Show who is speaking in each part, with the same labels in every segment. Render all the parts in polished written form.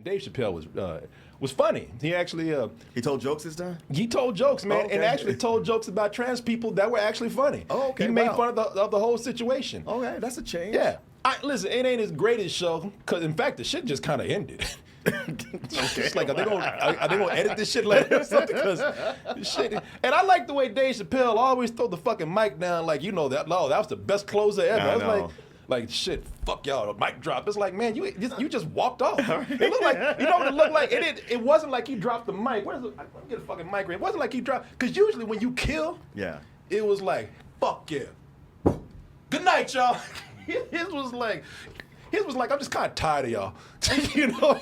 Speaker 1: Dave Chappelle was funny. He actually
Speaker 2: He told jokes this time?
Speaker 1: he told jokes, man,
Speaker 2: Oh, okay.
Speaker 1: and actually told jokes about trans people that were actually funny.
Speaker 2: Oh, okay,
Speaker 1: He made
Speaker 2: wow.
Speaker 1: fun of the whole situation.
Speaker 2: Okay, that's a change.
Speaker 1: Yeah. Listen, it ain't his greatest show, because in fact the shit just kind of ended. It's like, are they gonna edit this shit later or something? Because shit. And I like the way Dave Chappelle always throw the fucking mic down, like, you know, that was the best closer ever.
Speaker 2: I
Speaker 1: was
Speaker 2: know.
Speaker 1: like shit, fuck y'all, the mic drop. It's like, man, you just walked off. It looked like, you know what it looked like? It wasn't like he dropped the mic. Where's the, let me get a fucking mic right. It wasn't like he dropped, because usually when you kill,
Speaker 2: Yeah.
Speaker 1: it was like, fuck yeah. Good night, y'all. His was like, I'm just kind of tired of y'all. You know?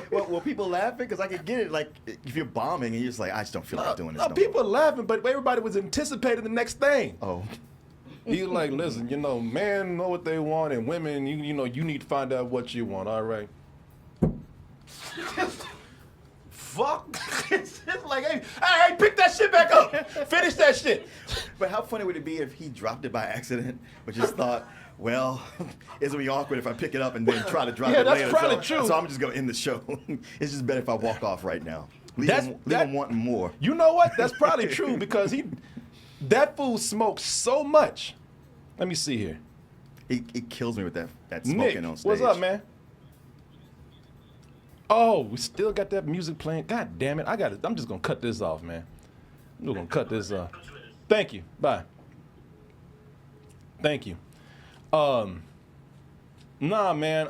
Speaker 2: Were people laughing? Because I could get it, like, if you're bombing and you're just like, I just don't feel like doing this no
Speaker 1: people
Speaker 2: more.
Speaker 1: are laughing, but everybody was anticipating the next thing.
Speaker 2: Oh.
Speaker 1: He was like, listen, you know, men know what they want, and women, you know, you need to find out what you want, all right? Fuck. It's like, hey, pick that shit back up. Finish that shit.
Speaker 2: But how funny would it be if he dropped it by accident, but just thought, well, it's gonna be awkward if I pick it up and then try to drop it later.
Speaker 1: Yeah, that's probably true.
Speaker 2: So I'm just gonna end the show. It's just better if I walk off right now. Leave him wanting more.
Speaker 1: You know what? That's probably true, because that fool smokes so much. Let me see here.
Speaker 2: It kills me with that smoking
Speaker 1: Nick,
Speaker 2: on stage.
Speaker 1: what's up, man? Oh, we still got that music playing. God damn it. I'm just gonna cut this off, man. I'm just gonna cut this off. Thank you. Bye. Thank you. Nah, man.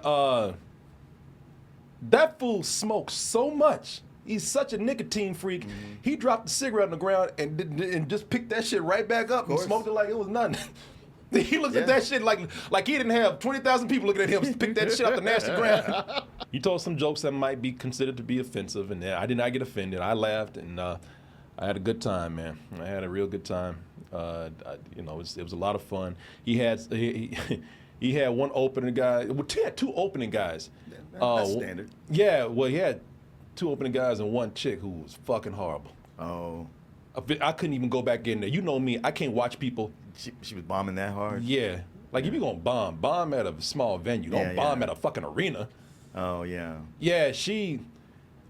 Speaker 1: That fool smokes so much. He's such a nicotine freak. Mm-hmm. He dropped the cigarette on the ground and just picked that shit right back up and smoked it like it was nothing. He looked at that shit like he didn't have 20,000 people looking at him pick that shit off the nasty ground. He told some jokes that might be considered to be offensive, and I did not get offended. I laughed, and I had a good time, man. I had a real good time. You know, it was a lot of fun. He had one opening guy. Well, he had two opening guys.
Speaker 2: That's standard.
Speaker 1: Yeah, well, he had two opening guys and one chick who was fucking horrible.
Speaker 2: Oh.
Speaker 1: I couldn't even go back in there. You know me, I can't watch people.
Speaker 2: She was bombing that hard?
Speaker 1: Yeah. Like, if you're going to bomb at a small venue. Don't bomb at a fucking arena.
Speaker 2: Oh, yeah.
Speaker 1: Yeah,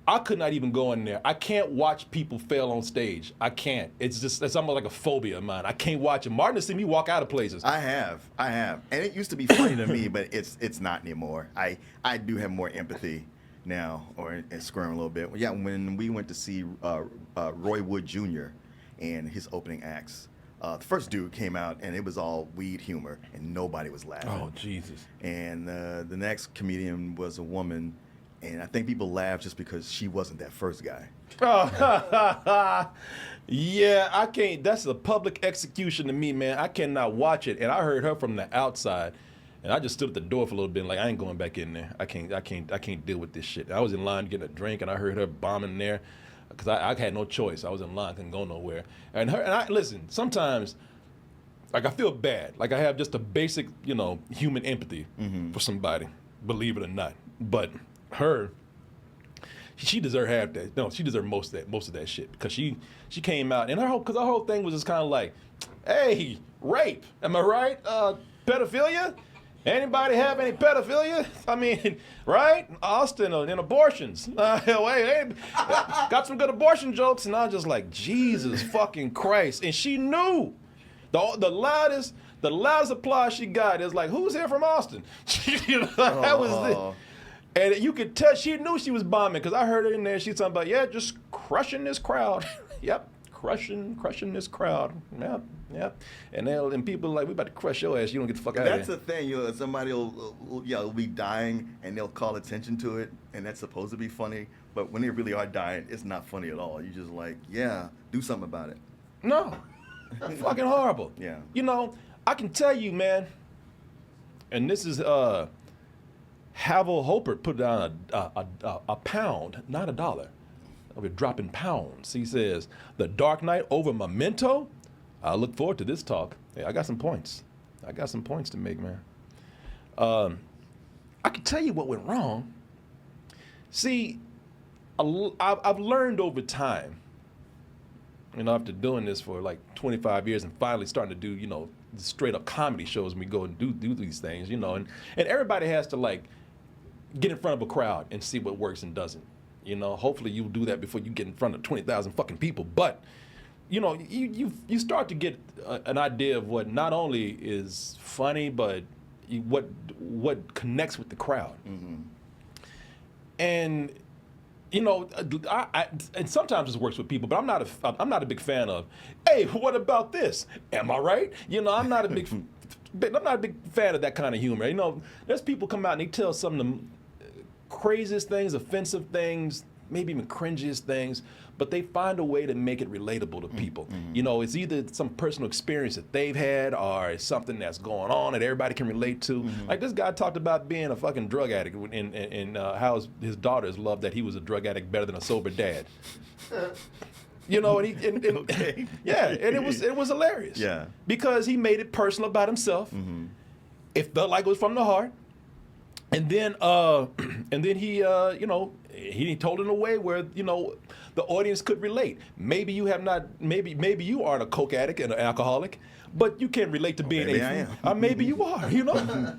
Speaker 1: I could not even go in there. I can't watch people fail on stage. I can't. It's almost like a phobia of mine. I can't watch it. Martin has seen me walk out of places.
Speaker 2: I have. And it used to be funny to me, but it's not anymore. I do have more empathy now, or squirm a little bit. Yeah, when we went to see Roy Wood Jr. and his opening acts, the first dude came out and it was all weed humor and nobody was laughing.
Speaker 1: Oh, Jesus.
Speaker 2: And the next comedian was a woman, and I think people laughed just because she wasn't that first guy.
Speaker 1: Yeah, I can't. That's a public execution to me, man. I cannot watch it. And I heard her from the outside, and I just stood at the door for a little bit, like, I ain't going back in there. I can't deal with this shit. I was in line getting a drink, and I heard her bombing there, because I had no choice. I was in line, couldn't go nowhere. And I listen. Sometimes, like, I feel bad. Like, I have just a basic, you know, human empathy for somebody, believe it or not. But her, she deserved half that. No, she deserved most of that shit, because she came out, and her whole thing was just kind of like, hey, rape, am I right? Pedophilia? Anybody have any pedophilia? I mean, right? Austin and abortions. Hey, got some good abortion jokes, and I was just like, Jesus fucking Christ. And she knew. The loudest applause she got is like, who's here from Austin? You know, that was it. And you could tell she knew she was bombing, because I heard her in there. She's talking about, yeah, just crushing this crowd. Yep, crushing this crowd. Yep. And people are like, we about to crush your ass. You don't get the fuck out of here.
Speaker 2: That's the thing. Somebody will be dying, and they'll call attention to it, and that's supposed to be funny. But when they really are dying, it's not funny at all. You just like, yeah, do something about it.
Speaker 1: No, fucking horrible.
Speaker 2: Yeah.
Speaker 1: You know, I can tell you, man. And this is Havel Hopert put down a pound, not $1. We're dropping pounds. He says, The Dark Knight over Memento? I look forward to this talk. Hey, I got some points. To make, man. I can tell you what went wrong. See, I've learned over time, you know, after doing this for like 25 years and finally starting to do, you know, straight up comedy shows when we go and do these things, you know, and everybody has to, like, get in front of a crowd and see what works and doesn't. You know, hopefully you'll do that before you get in front of 20,000 fucking people. But, you know, you start to get an idea of what not only is funny, but what connects with the crowd.
Speaker 2: Mm-hmm.
Speaker 1: And, you know, and sometimes this works with people, but I'm not a big fan of, hey, what about this? Am I right? You know, I'm not a big fan of that kind of humor. You know, there's people come out and they tell some of the craziest things, offensive things, maybe even cringiest things, but they find a way to make it relatable to people.
Speaker 2: Mm-hmm.
Speaker 1: You know, it's either some personal experience that they've had or it's something that's going on that everybody can relate to.
Speaker 2: Mm-hmm.
Speaker 1: Like this guy talked about being a fucking drug addict and how his daughters loved that he was a drug addict better than a sober dad. You know, and
Speaker 2: Okay.
Speaker 1: yeah, and it was hilarious.
Speaker 2: Yeah.
Speaker 1: Because he made it personal about himself.
Speaker 2: Mm-hmm.
Speaker 1: It felt like it was from the heart. And then he you know, he told it in a way where, you know, the audience could relate. Maybe you have not, maybe you aren't a coke addict and an alcoholic, but you can relate to being
Speaker 2: maybe I am.
Speaker 1: maybe you are, you know.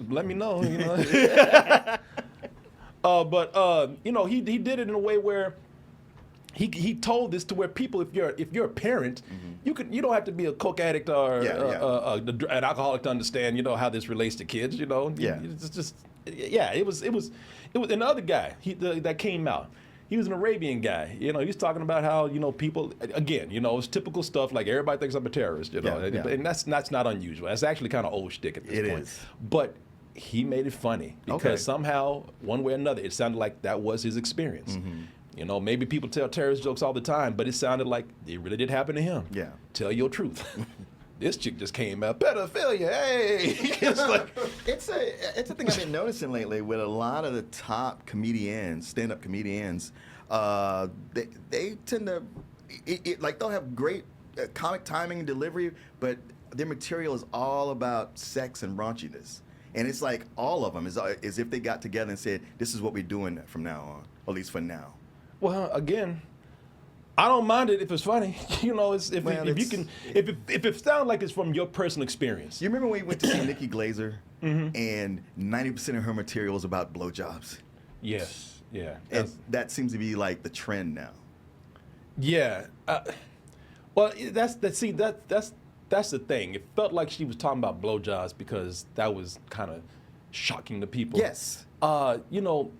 Speaker 1: Let me know, you know. But you know, he did it in a way where he told this to where people, if you're a parent,
Speaker 2: Mm-hmm.
Speaker 1: you don't have to be a coke addict or
Speaker 2: Yeah.
Speaker 1: an alcoholic to understand, you know, how this relates to kids. You know,
Speaker 2: Yeah.
Speaker 1: It's just it was another guy that came out. He was an Arabian guy. You know, he was talking about how, you know, people, again, you know, it's typical stuff like everybody thinks I'm a terrorist, you know,
Speaker 2: Yeah.
Speaker 1: and that's not unusual. That's actually kind of old shtick at this
Speaker 2: It
Speaker 1: point.
Speaker 2: is.
Speaker 1: But he made it funny because
Speaker 2: Okay.
Speaker 1: somehow, one way or another, it sounded like that was his experience.
Speaker 2: Mm-hmm.
Speaker 1: You know, maybe people tell terrorist jokes all the time, but it sounded like it really did happen to him.
Speaker 2: Yeah.
Speaker 1: Tell your truth. This chick just came out, pedophilia, hey! It's like,
Speaker 2: It's a thing I've been noticing lately with a lot of the top comedians, stand-up comedians. They tend to, like they'll have great comic timing and delivery, but their material is all about sex and raunchiness. And it's like all of them is as if they got together and said, "This is what we're doing from now on, at least for now."
Speaker 1: well, again, I don't mind it if it's funny. You know, if it sounds like it's from your personal experience.
Speaker 2: You remember when we went to see Nikki Glazer, and 90% of her material is about blowjobs?
Speaker 1: Yes, yeah.
Speaker 2: And that seems to be like the trend now.
Speaker 1: Yeah. Well, that's the thing. It felt like she was talking about blowjobs because that was kind of shocking to people.
Speaker 2: Yes.
Speaker 1: You know,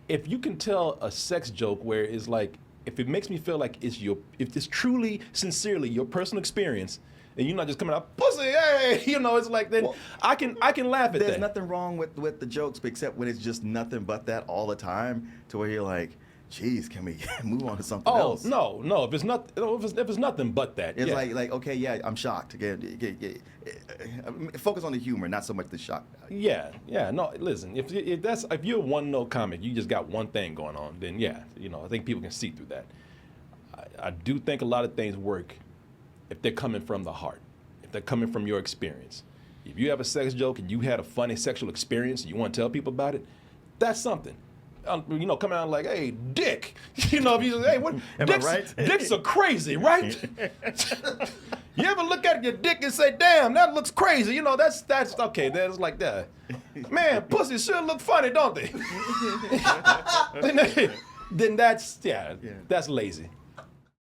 Speaker 1: if you can tell a sex joke where it's like, if it makes me feel like if it's truly, sincerely your personal experience, and you're not just coming out, pussy, hey, you know, it's like, then
Speaker 2: Well,
Speaker 1: I can laugh at
Speaker 2: There's
Speaker 1: that.
Speaker 2: nothing wrong with the jokes, except when it's just nothing but that all the time, to where you're like, geez, can we move on to something
Speaker 1: Oh
Speaker 2: else?
Speaker 1: no, if it's not, if it's nothing but that,
Speaker 2: It's
Speaker 1: yeah.
Speaker 2: like okay, yeah, I'm shocked. Focus on the humor, not so much the shock.
Speaker 1: Yeah. No, listen. If you're a one-note comic, you just got one thing going on. Then yeah, you know, I think people can see through that. I do think a lot of things work if they're coming from the heart, if they're coming from your experience. If you have a sex joke and you had a funny sexual experience and you want to tell people about it, that's something. You know, coming out like, hey, dick. You know, if you say, hey, what?
Speaker 2: Am I right?
Speaker 1: Dicks are crazy, right? You ever look at your dick and say, damn, that looks crazy? You know, that's okay. That's like that. Man, pussies sure look funny, don't they? then that's lazy.